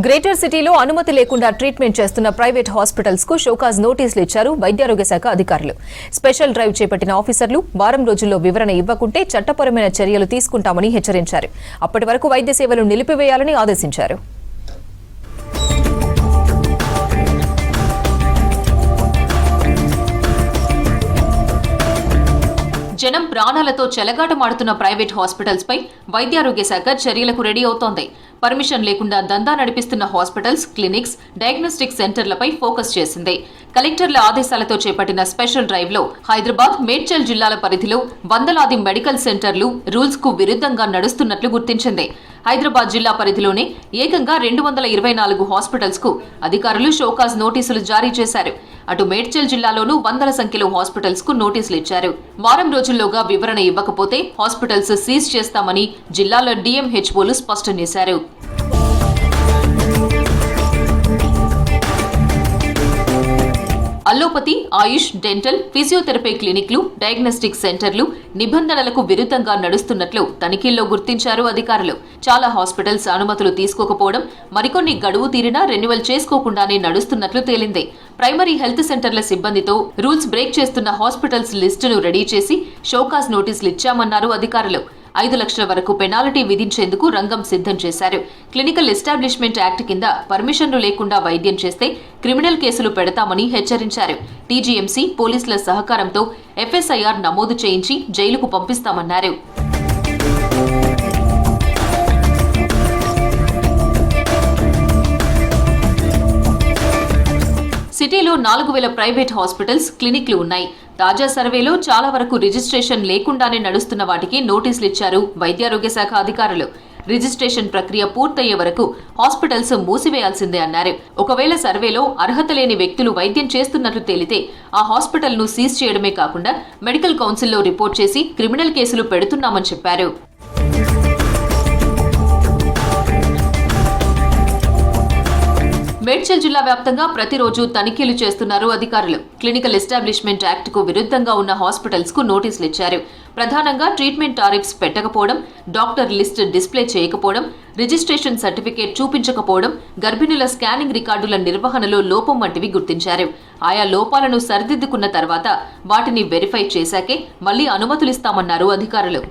Greater సిటీలో అనుమతి లేకుండా ట్రీట్మెంట్ చేస్తున్న ప్రైవేట్ హాస్పిటల్స్ కు షోకాజ్ నోటీసులు ఇచ్చారు వైద్యారోగ్య శాఖ అధికారులు. స్పెషల్ డ్రైవ్ చేపట్టిన ఆఫీసర్లు వారం రోజుల్లో వివరణ ఇవ్వకుంటే చట్టపరమైన చర్యలు తీసుకుంటామని హెచ్చరించారు. అప్పటి వరకు వైద్య సేవలు నిలిపివేయాలని ఆదేశించారు. జనం ప్రాణాలతో చెలగాటమాడుతున్న ప్రైవేట్ హాస్పిటల్స్ పై వైద్యారోగ్య శాఖ చర్యలకు రెడీ అవుతోంది. పర్మిషన్ లేకుండా దందా నడిపిస్తున్న హాస్పిటల్స్, క్లినిక్స్, డయాగ్నోస్టిక్ సెంటర్లపై ఫోకస్ చేసింది. కలెక్టర్ల ఆదేశాలతో చేపట్టిన స్పెషల్ డ్రైవ్ లో హైదరాబాద్, మేడ్చల్ జిల్లాల పరిధిలో వందలాది మెడికల్ సెంటర్లు రూల్స్ కు విరుద్ధంగా నడుస్తున్నట్లు గుర్తించింది. హైదరాబాద్ జిల్లా పరిధిలోనే ఏకంగా 224 హాస్పిటల్స్ కు అధికారులు షోకాజ్ నోటీసులు జారీ చేశారు. అటు మేడ్చల్ జిల్లాలోనూ వందల సంఖ్యలో హాస్పిటల్స్ కు నోటీసులు ఇచ్చారు. వారం రోజుల్లోగా వివరణ ఇవ్వకపోతే హాస్పిటల్స్ సీజ్ చేస్తామని జిల్లాల డిఎంహెచ్ఓలు స్పష్టం చేశారు. అల్లోపతి, ఆయుష్, డెంటల్, ఫిజియోథెరపీ క్లినిక్లు, డయాగ్నోస్టిక్ సెంటర్లు నిబంధనలకు విరుద్ధంగా నడుస్తున్నట్లు తనిఖీల్లో గుర్తించారు అధికారులు. చాలా హాస్పిటల్స్ అనుమతులు తీసుకోకపోవడం, మరికొన్ని గడువు తీరినా రెన్యువల్ చేసుకోకుండానే నడుస్తున్నట్లు తేలింది. ప్రైమరీ హెల్త్ సెంటర్ల సిబ్బందితో రూల్స్ బ్రేక్ చేస్తున్న హాస్పిటల్స్ లిస్టును రెడీ చేసి షోకాజ్ నోటీసులు ఇచ్చామన్నారు అధికారులు. 5 లక్షల వరకు పెనాల్టీ విధించేందుకు రంగం సిద్ధం చేశారు. క్లినికల్ ఎస్టాబ్లిష్మెంట్ యాక్ట్ కింద పర్మిషన్లు లేకుండా వైద్యం చేస్తే క్రిమినల్ కేసులు పెడతామని హెచ్చరించారు. టీజీఎంసీ, పోలీసుల సహకారంతో ఎఫ్ఎస్ఐఆర్ నమోదు చేయించి జైలుకు పంపిస్తామన్నారు. సిటీలో 4000 ప్రైవేట్ హాస్పిటల్స్, క్లినిక్లు ఉన్నాయి. తాజా సర్వేలో చాలా వరకు రిజిస్ట్రేషన్ లేకుండానే నడుస్తున్న వాటికి నోటీసులు ఇచ్చారు వైద్యారోగ్య శాఖ అధికారులు. రిజిస్ట్రేషన్ ప్రక్రియ పూర్తయ్యే వరకు హాస్పిటల్స్ మూసివేయాల్సిందే అన్నారు. ఒకవేళ సర్వేలో అర్హత లేని వ్యక్తులు వైద్యం చేస్తున్నట్లు తేలితే ఆ హాస్పిటల్ను సీజ్ చేయడమే కాకుండా మెడికల్ కౌన్సిల్లో రిపోర్ట్ చేసి క్రిమినల్ కేసులు పెడుతున్నామని చెప్పారు. మేడ్చల్ జిల్లా వ్యాప్తంగా ప్రతిరోజు తనిఖీలు చేస్తున్నారు అధికారులు. క్లినికల్ ఎస్టాబ్లిష్మెంట్ యాక్ట్ కు విరుద్ధంగా ఉన్న హాస్పిటల్స్ కు నోటీసులు ఇచ్చారు. ప్రధానంగా ట్రీట్మెంట్ టారిఫ్స్ పెట్టకపోవడం, డాక్టర్ లిస్ట్ డిస్ప్లే చేయకపోవడం, రిజిస్ట్రేషన్ సర్టిఫికేట్ చూపించకపోవడం, గర్భిణుల స్కానింగ్ రికార్డుల నిర్వహణలో లోపం వంటివి గుర్తించారు. ఆయా లోపాలను సరిదిద్దుకున్న తర్వాత వాటిని వెరిఫై చేశాకే మళ్లీ అనుమతులిస్తామన్నారు అధికారులు.